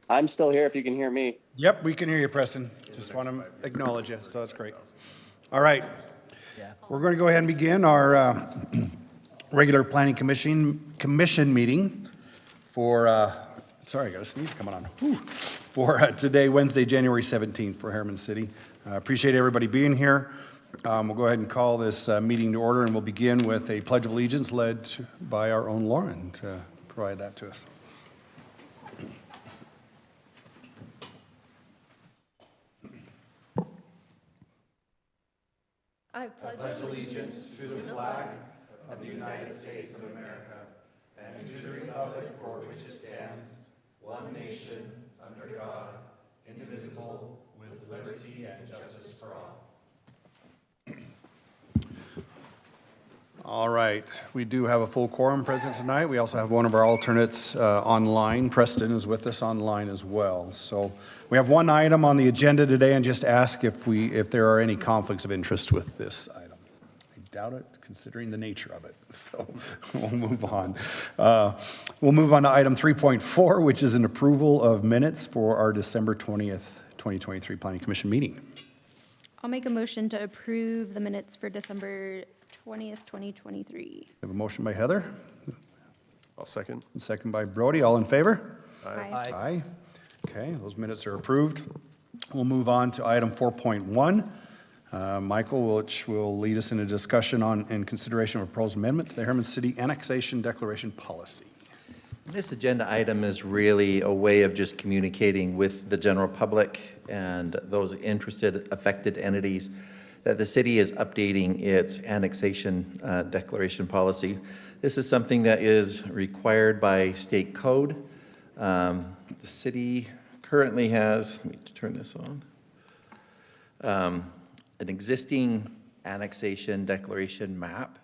I'm still here if you can hear me. Yep, we can hear you, Preston. Just want to acknowledge you, so that's great. All right. We're going to go ahead and begin our regular planning commission meeting for, sorry, I got a sneeze coming on. Whew. For today, Wednesday, January 17th for Herriman City. Appreciate everybody being here. We'll go ahead and call this meeting to order, and we'll begin with a Pledge of Allegiance led by our own Lauren to provide that to us. I pledge allegiance to the flag of the United States of America and to the republic for which it stands, one nation, under God, indivisible, with liberty and justice for all. All right, we do have a full quorum present tonight. We also have one of our alternates online. Preston is with us online as well. So we have one item on the agenda today, and just ask if there are any conflicts of interest with this item. I doubt it, considering the nature of it. So we'll move on. We'll move on to item 3.4, which is an approval of minutes for our December 20th, 2023 Planning Commission meeting. I'll make a motion to approve the minutes for December 20th, 2023. We have a motion by Heather. I'll second. And second by Brody. All in favor? Aye. Aye. Okay, those minutes are approved. We'll move on to item 4.1. Michael, which will lead us in a discussion on and consideration of a proposed amendment to the Herriman City Annexation Declaration Policy. This agenda item is really a way of just communicating with the general public and those interested, affected entities that the city is updating its annexation declaration policy. This is something that is required by state code. The city currently has, let me turn this on, an existing annexation declaration map.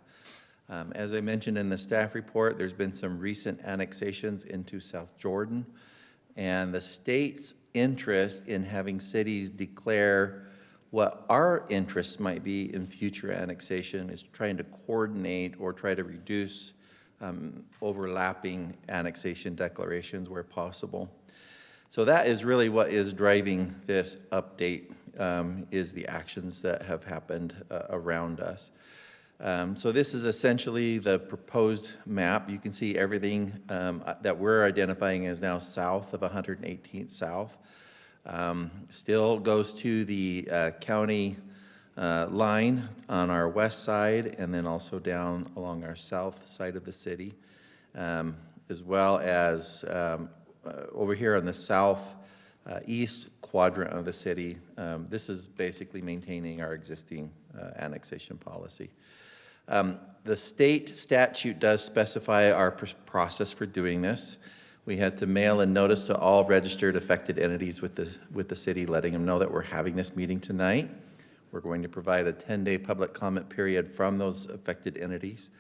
As I mentioned in the staff report, there's been some recent annexations into South Jordan, and the state's interest in having cities declare what our interests might be in future annexation is trying to coordinate or try to reduce overlapping annexation declarations where possible. So that is really what is driving this update, is the actions that have happened around us. So this is essentially the proposed map. You can see everything that we're identifying as now south of 118th South. Still goes to the county line on our west side, and then also down along our south side of the city, as well as over here on the south east quadrant of the city. This is basically maintaining our existing annexation policy. The state statute does specify our process for doing this. We had to mail a notice to all registered affected entities with the city, letting them know that we're having this meeting tonight. We're going to provide a 10-day public comment period from those affected entities.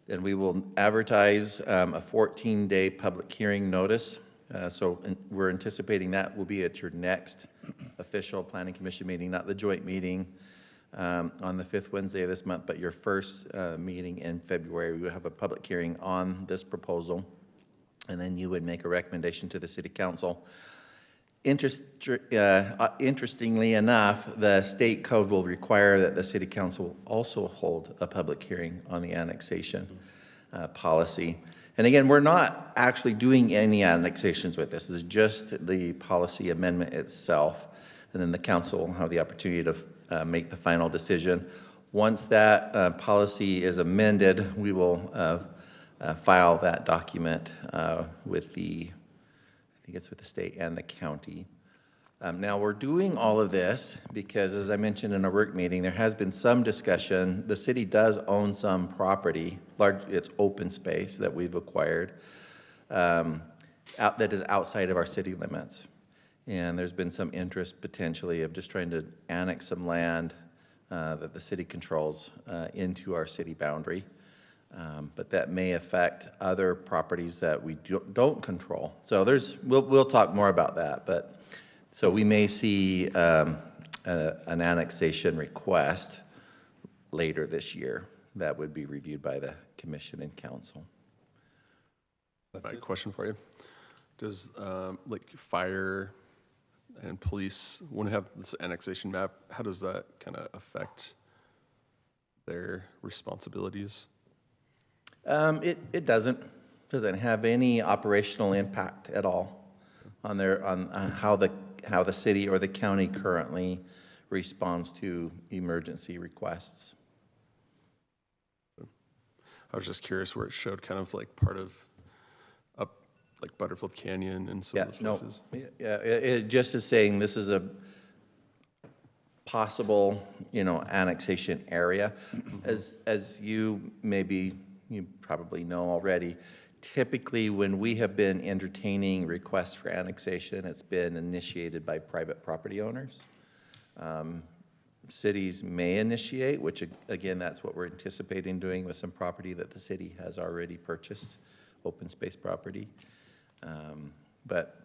Then we will advertise a 14-day public hearing notice. So we're anticipating that will be at your next official Planning Commission meeting, not the joint meeting on the 5th Wednesday of this month, but your first meeting in February. We will have a public hearing on this proposal, and then you would make a recommendation to the City Council. Interestingly enough, the state code will require that the City Council also hold a public hearing on the annexation policy. And again, we're not actually doing any annexations with this. This is just the policy amendment itself, and then the council will have the opportunity to make the final decision. Once that policy is amended, we will file that document with the, I think it's with the state and the county. Now we're doing all of this because, as I mentioned in a work meeting, there has been some discussion. The city does own some property, it's open space that we've acquired that is outside of our city limits. And there's been some interest potentially of just trying to annex some land that the city controls into our city boundary. But that may affect other properties that we don't control. So we'll talk more about that. But so we may see an annexation request later this year that would be reviewed by the commission and council. My question for you. Does, like, fire and police, when they have this annexation map, how does that kind of affect their responsibilities? It doesn't have any operational impact at all on on how the city or the county currently responds to emergency requests. I was just curious where it showed kind of like part of up, like Butterfield Canyon and some Yeah, of those no, places. yeah, it just is saying this is a possible, annexation area. As you probably know already, typically when we have been entertaining requests for annexation, it's been initiated by private property owners. Cities may initiate, which again, that's what we're anticipating doing with some property that the city has already purchased, open space property. But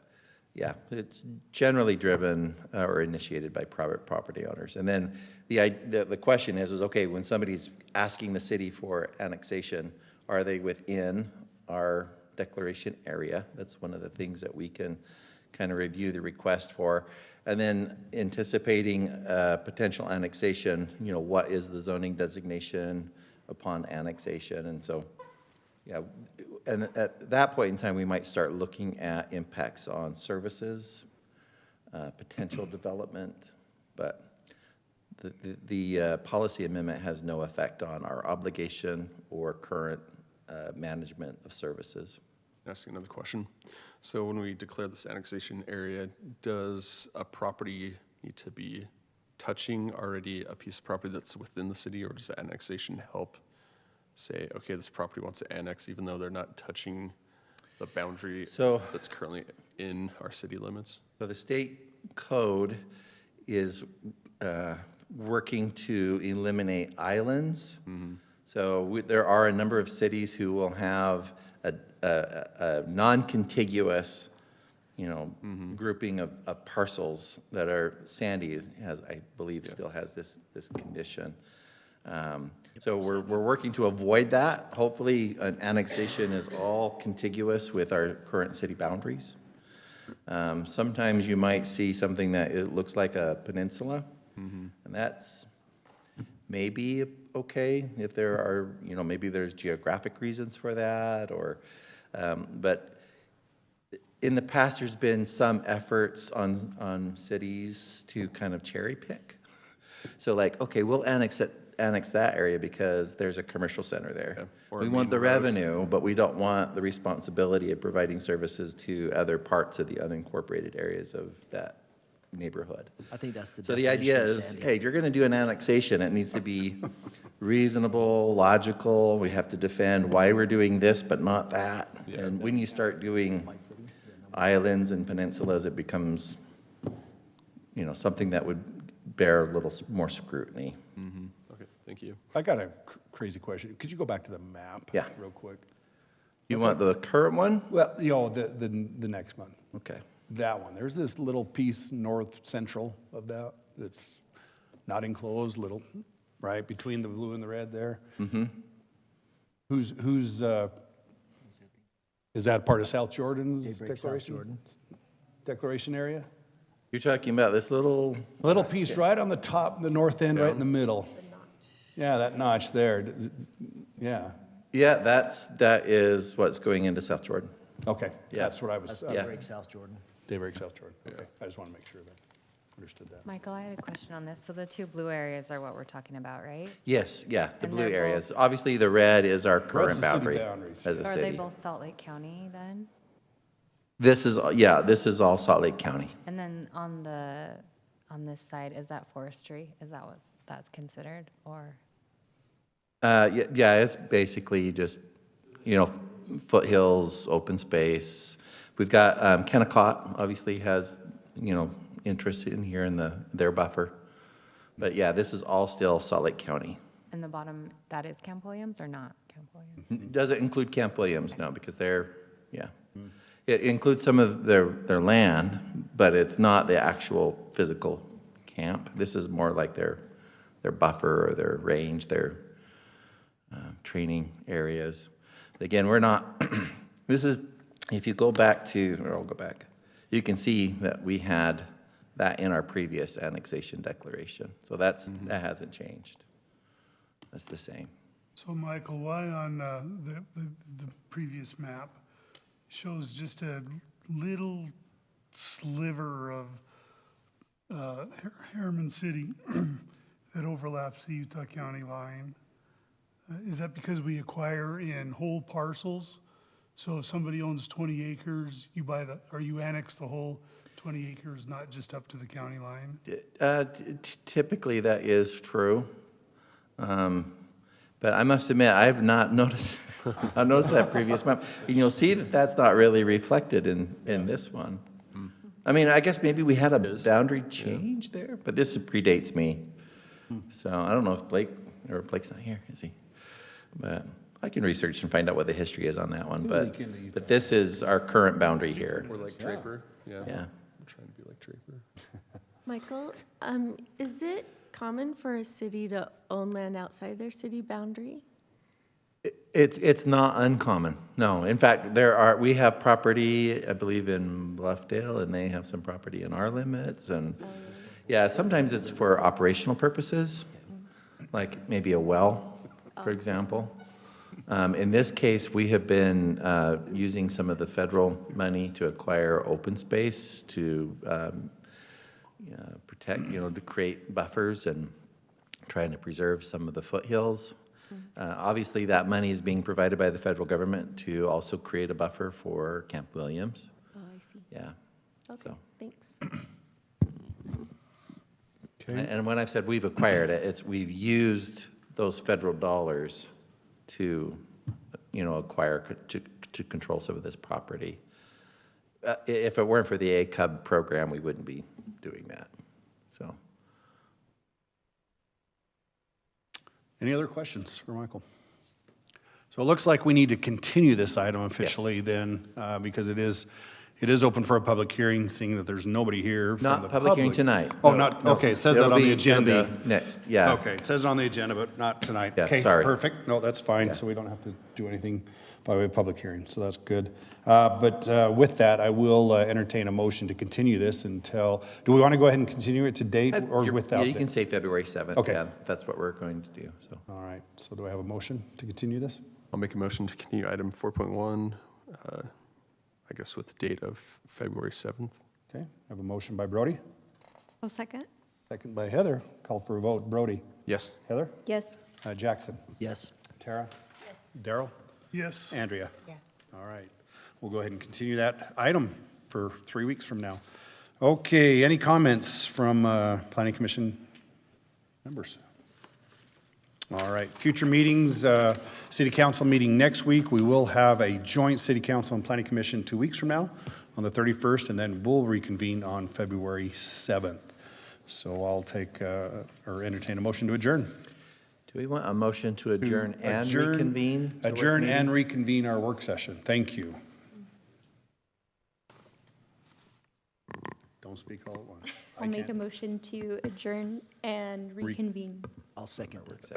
yeah, it's generally driven or initiated by private property owners. And then the question is okay, when somebody's asking the city for annexation, are they within our declaration area? That's one of the things that we can kind of review the request for. And then anticipating potential annexation, what is the zoning designation upon annexation? And so, yeah, and at that point in time, we might start looking at impacts on services, potential development, but the policy amendment has no effect on our obligation or current management of services. Ask another question. So when we declare this annexation area, does a property need to be touching already a piece of property that's within the city, or does the annexation help say, okay, this property wants to annex even though they're not touching the boundary that's currently in our city limits? So the state code is working to eliminate islands. So there are a number of cities who will have a non-contiguous, grouping of parcels that are Sandy has, I believe, still has this condition. So we're working to avoid that. Hopefully, an annexation is all contiguous with our current city boundaries. Sometimes you might see something that it looks like a peninsula, and that's maybe okay if there are, maybe there's geographic reasons for that, or, but in the past, there's been some efforts on cities to kind of cherry pick. So like, okay, we'll annex that area because there's a commercial center there. Yeah, or We a want the main road. revenue, but we don't want the responsibility of providing services to other parts of the unincorporated areas of that neighborhood. I think that's the So the definition idea of is, Sandy. hey, if you're going to do an annexation, it needs to be reasonable, logical. We have to defend why we're doing this but not that. Yeah. And when you start doing islands and peninsulas, it becomes, something that would bear a little more scrutiny. Okay, thank you. I got a crazy question. Could you go back to the map? Yeah. Real quick? You want the current one? Well, the next one. Okay. That one. There's this little piece north central of that that's not enclosed, little, right, between the blue and the red there. Mm-hmm. Is that part of South Jordan's Daybreak, South declaration? Jordan. Declaration area? You're talking about this little, Little piece right on the top, the north end, right in the middle. Yeah, that notch there. Yeah. yeah, that is what's going into South Jordan. Okay. Yeah. That's what I was. That's Yeah. Daybreak, South Jordan. Daybreak, South Jordan. Okay. I just want to make sure that I understood that. Michael, I had a question on this. So the two blue areas are what we're talking about, right? Yes, yeah, the And blue they're areas. both- Obviously, the red is our the current city boundary boundaries. as a So are they city. both Salt Lake County then? This is all Salt Lake County. And then on this side, is that forestry? Is that what that's considered, or? Yeah, it's basically just, foothills, open space. We've got, Kennecott obviously has, interest in here in their buffer. But yeah, this is all still Salt Lake County. And the bottom, that is Camp Williams or not Camp Williams? Does it include Camp Williams? No, because it includes some of their land, but it's not the actual physical camp. This is more like their buffer or their range, their training areas. Again, we're not, this is if you go back to, or I'll go back, you can see that we had that in our previous annexation declaration. So that hasn't changed. That's the same. So Michael, why on the previous map shows just a little sliver of Herriman City that overlaps the Utah County line? Is that because we acquire in whole parcels? So if somebody owns 20 acres, you buy or you annex the whole 20 acres, not just up to the county line? Typically that is true. But I must admit, I have not noticed, I noticed that previous map. And you'll see that that's not really reflected in this one. I mean, I guess maybe we had a boundary change there, but this predates me. So I don't know if Blake's not here, is he? But I can research and find out what the history is on that one. But this is our current boundary here. We're like Draper, yeah. I'm trying to be like Draper. Michael, is it common for a city to own land outside their city boundary? It's not uncommon, no. In fact, we have property, I believe, in Bluffdale, and they have some property in our limits. And yeah, sometimes it's for operational purposes, like maybe a well, for example. In this case, we have been using some of the federal money to acquire open space to protect, to create buffers and trying to preserve some of the foothills. Obviously, that money is being provided by the federal government to also create a buffer for Camp Williams. Oh, I see. Yeah. Okay, So. thanks. Okay. And when I've said we've acquired it, we've used those federal dollars to, acquire, to control some of this property. If it weren't for the ACUB program, we wouldn't be doing that. So. Any other questions for Michael? So it looks like we need to continue this item officially then, because it is open for a public hearing, seeing that there's nobody here from the Not public hearing tonight. Oh, No, not, no. okay, it says that on the agenda. It'll be next, yeah. Okay, it says it on the agenda, but not tonight. Yeah, Okay, sorry. perfect. No, that's fine, so we don't have to do anything by way of public hearing, so that's good. But with that, I will entertain a motion to continue this until, do we want to go ahead and continue it to date or without? Yeah, you can say February 7th. Okay. Yeah, that's what we're going to do, so. All right, so do I have a motion to continue this? I'll make a motion to continue item 4.1, I guess with the date of February 7th. Okay, I have a motion by Brody, I'll second. second by Heather. Call for a vote. Brody? Yes. Heather? Yes. Jackson? Yes. Tara? Yes. Daryl? Yes. Andrea? Yes. All right. We'll go ahead and continue that item for 3 weeks from now. Okay, any comments from Planning Commission members? All right, future meetings, City Council meeting next week. We will have a joint City Council and Planning Commission 2 weeks from now on the 31st, and then we'll reconvene on February 7th. So I'll take or entertain a motion to adjourn. Do we want a motion to adjourn and reconvene? the work Adjourn meeting? and reconvene our work session. Thank you. Don't speak all at once. I'll make a motion to adjourn and reconvene. I'll second it.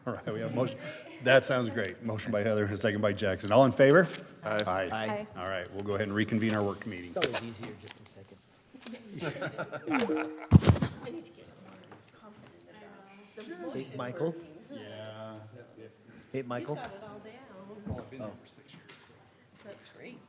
All right, we have a motion. That sounds great. Motion by Heather, a second by Jackson. All in favor? Aye. Aye. Aye. All right, we'll go ahead and reconvene our work meeting. It's always easier just a second. Hey, Michael? Yeah. Hey, Michael? Got it all down. I've been here for 6 years. That's great.